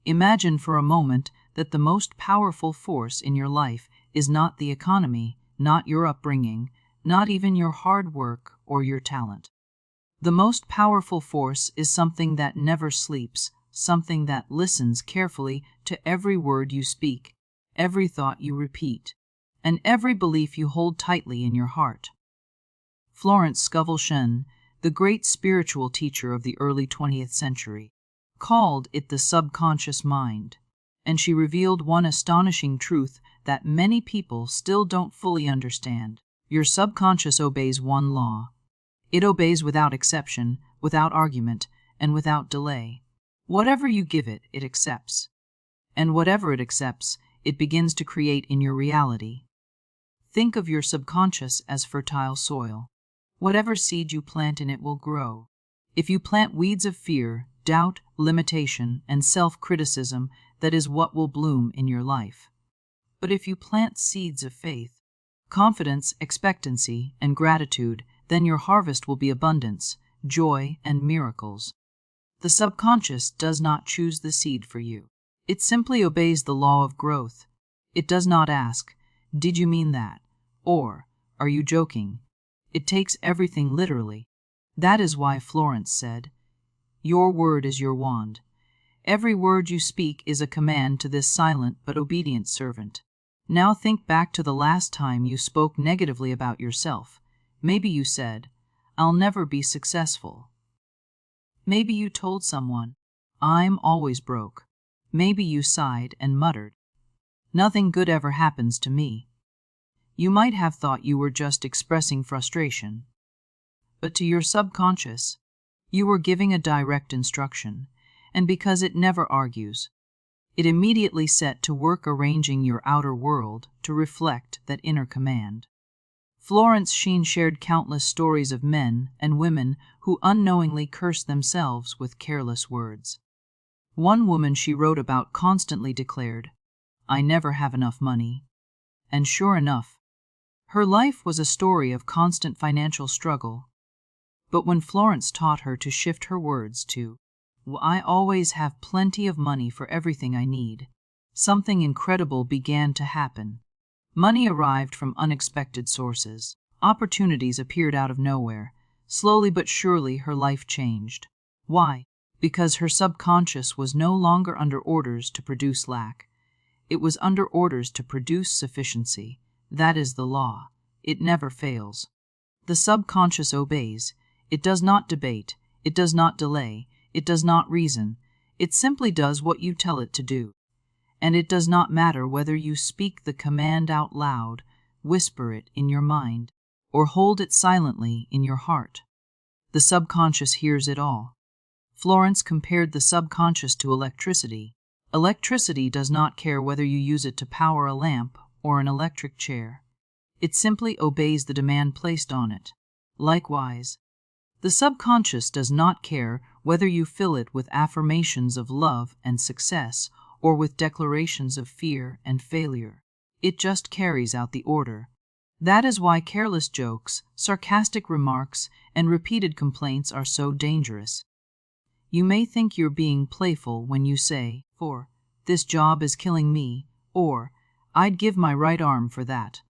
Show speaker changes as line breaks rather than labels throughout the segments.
Imagine for a moment that the most powerful force in your life is not the economy, not your upbringing, not even your hard work or your talent. The most powerful force is something that never sleeps, something that listens carefully to every word you speak, every thought you repeat, and every belief you hold tightly in your heart. Florence Scovel Shinn, the great spiritual teacher of the early 20th century, called it the subconscious mind, and she revealed one astonishing truth that many people still don't fully understand. Your subconscious obeys one law. It obeys without exception, without argument, and without delay. Whatever you give it, it accepts. And whatever it accepts, it begins to create in your reality. Think of your subconscious as fertile soil. Whatever seed you plant in it will grow. If you plant weeds of fear, doubt, limitation, and self-criticism, that is what will bloom in your life. But if you plant seeds of faith, confidence, expectancy, and gratitude, then your harvest will be abundance, joy, and miracles. The subconscious does not choose the seed for you. It simply obeys the law of growth. It does not ask, "Did you mean that?" or "Are you joking?" It takes everything literally. That is why Florence said, "Your word is your wand." Every word you speak is a command to this silent but obedient servant. Now think back to the last time you spoke negatively about yourself. Maybe you said, "I'll never be successful." Maybe you told someone, "I'm always broke." Maybe you sighed and muttered, "Nothing good ever happens to me." You might have thought you were just expressing frustration. But to your subconscious, you were giving a direct instruction, and because it never argues, it immediately set to work arranging your outer world to reflect that inner command. Florence Scovel shared countless stories of men and women who unknowingly cursed themselves with careless words. One woman she wrote about constantly declared, "I never have enough money." And sure enough, her life was a story of constant financial struggle. But when Florence taught her to shift her words to, "I always have plenty of money for everything I need," something incredible began to happen. Money arrived from unexpected sources. Opportunities appeared out of nowhere. Slowly but surely her life changed. Why? Because her subconscious was no longer under orders to produce lack. It was under orders to produce sufficiency. That is the law. It never fails. The subconscious obeys. It does not debate. It does not delay. It does not reason. It simply does what you tell it to do. And it does not matter whether you speak the command out loud, whisper it in your mind, or hold it silently in your heart. The subconscious hears it all. Florence compared the subconscious to electricity. Electricity does not care whether you use it to power a lamp or an electric chair. It simply obeys the demand placed on it. Likewise, the subconscious does not care whether you fill it with affirmations of love and success or with declarations of fear and failure. It just carries out the order. That is why careless jokes, sarcastic remarks, and repeated complaints are so dangerous. You may think you're being playful when you say, "For this job is killing me," or "I'd give my right arm for that."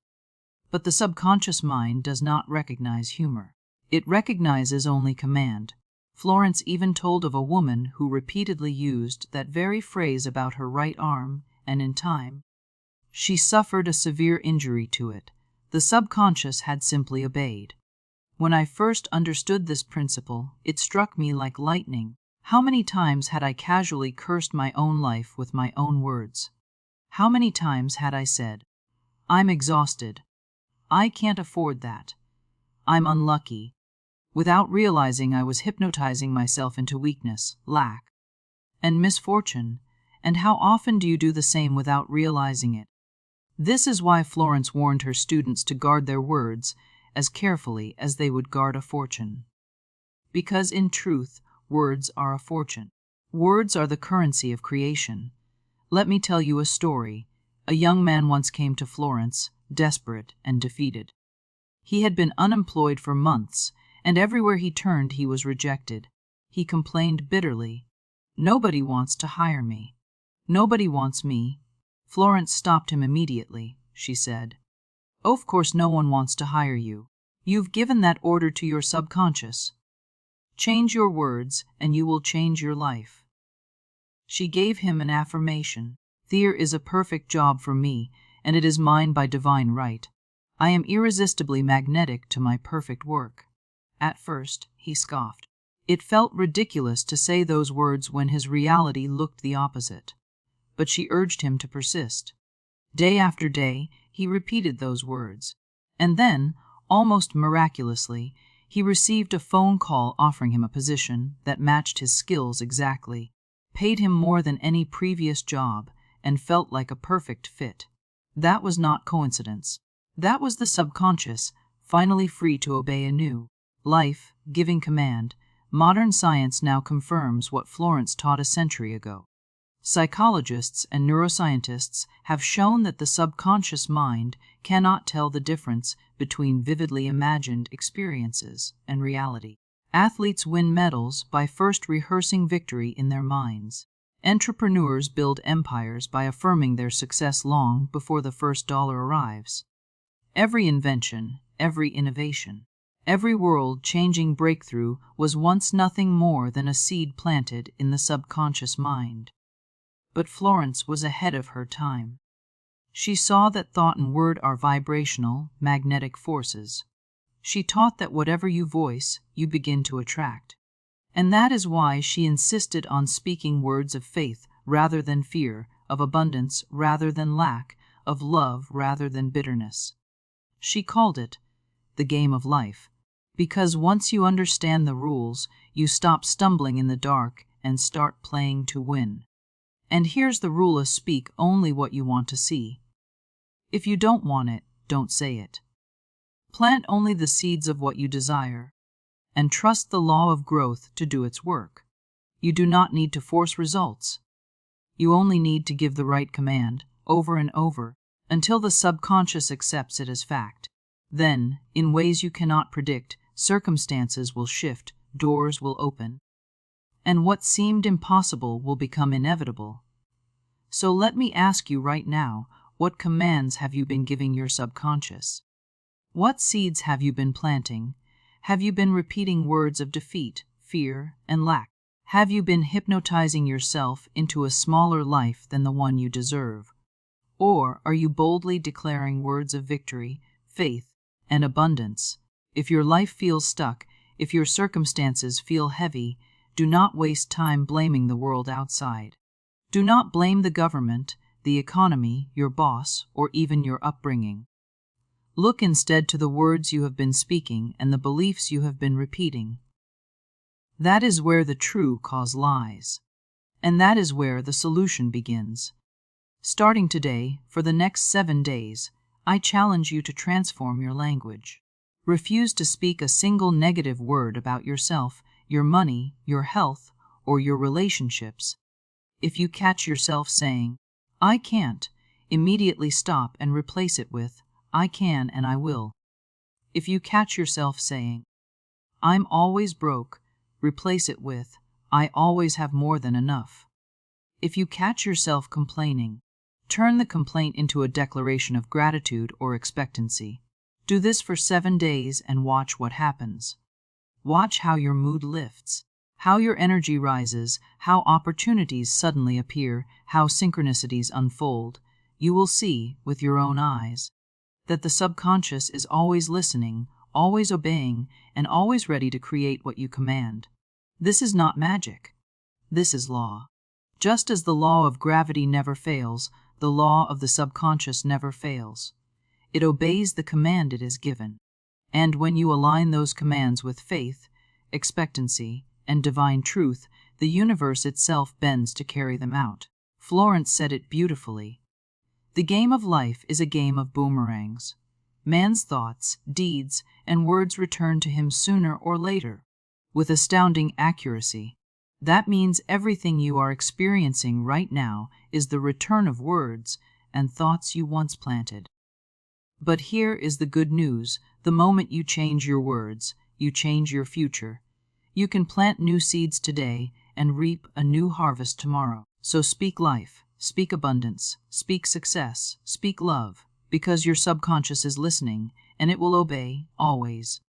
But the subconscious mind does not recognize humor. It recognizes only command. Florence even told of a woman who repeatedly used that very phrase about her right arm, and in time, she suffered a severe injury to it. The subconscious had simply obeyed. When I first understood this principle, it struck me like lightning. How many times had I casually cursed my own life with my own words? How many times had I said, "I'm exhausted. I can't afford that. I'm unlucky," without realizing I was hypnotizing myself into weakness, lack, and misfortune? And how often do you do the same without realizing it? This is why Florence warned her students to guard their words as carefully as they would guard a fortune. Because in truth, words are a fortune. Words are the currency of creation. Let me tell you a story. A young man once came to Florence, desperate and defeated. He had been unemployed for months, and everywhere he turned he was rejected. He complained bitterly, "Nobody wants to hire me." Nobody wants me. Florence stopped him immediately. She said, "Of course no one wants to hire you. You've given that order to your subconscious. Change your words, and you will change your life." She gave him an affirmation. "There is a perfect job for me, and it is mine by divine right. I am irresistibly magnetic to my perfect work." At first, he scoffed. It felt ridiculous to say those words when his reality looked the opposite. But she urged him to persist. Day after day, he repeated those words. And then, almost miraculously, he received a phone call offering him a position that matched his skills exactly, paid him more than any previous job, and felt like a perfect fit. That was not coincidence. That was the subconscious, finally free to obey a new, life-giving command. Modern science now confirms what Florence taught a century ago. Psychologists and neuroscientists have shown that the subconscious mind cannot tell the difference between vividly imagined experiences and reality. Athletes win medals by first rehearsing victory in their minds. Entrepreneurs build empires by affirming their success long before the first dollar arrives. Every invention, every innovation, every world-changing breakthrough was once nothing more than a seed planted in the subconscious mind. But Florence was ahead of her time. She saw that thought and word are vibrational, magnetic forces. She taught that whatever you voice, you begin to attract. And that is why she insisted on speaking words of faith rather than fear, of abundance rather than lack, of love rather than bitterness. She called it the game of life, because once you understand the rules, you stop stumbling in the dark and start playing to win. And here's the rule: speak only what you want to see. If you don't want it, don't say it. Plant only the seeds of what you desire, and trust the law of growth to do its work. You do not need to force results. You only need to give the right command, over and over, until the subconscious accepts it as fact. Then, in ways you cannot predict, circumstances will shift, doors will open, and what seemed impossible will become inevitable. So let me ask you right now, what commands have you been giving your subconscious? What seeds have you been planting? Have you been repeating words of defeat, fear, and lack? Have you been hypnotizing yourself into a smaller life than the one you deserve? Or are you boldly declaring words of victory, faith, and abundance? If your life feels stuck, if your circumstances feel heavy, do not waste time blaming the world outside. Do not blame the government, the economy, your boss, or even your upbringing. Look instead to the words you have been speaking and the beliefs you have been repeating. That is where the true cause lies. And that is where the solution begins. Starting today, for the next 7 days, I challenge you to transform your language. Refuse to speak a single negative word about yourself, your money, your health, or your relationships. If you catch yourself saying, "I can't," immediately stop and replace it with, "I can and I will." If you catch yourself saying, "I'm always broke," replace it with, "I always have more than enough." If you catch yourself complaining, turn the complaint into a declaration of gratitude or expectancy. Do this for 7 days and watch what happens. Watch how your mood lifts, how your energy rises, how opportunities suddenly appear, how synchronicities unfold. You will see, with your own eyes, that the subconscious is always listening, always obeying, and always ready to create what you command. This is not magic. This is law. Just as the law of gravity never fails, the law of the subconscious never fails. It obeys the command it is given. And when you align those commands with faith, expectancy, and divine truth, the universe itself bends to carry them out. Florence said it beautifully. The game of life is a game of boomerangs. Man's thoughts, deeds, and words return to him sooner or later, with astounding accuracy. That means everything you are experiencing right now is the return of words and thoughts you once planted. But here is the good news: the moment you change your words, you change your future. You can plant new seeds today and reap a new harvest tomorrow. So speak life, speak abundance, speak success, speak love, because your subconscious is listening, and it will obey, always.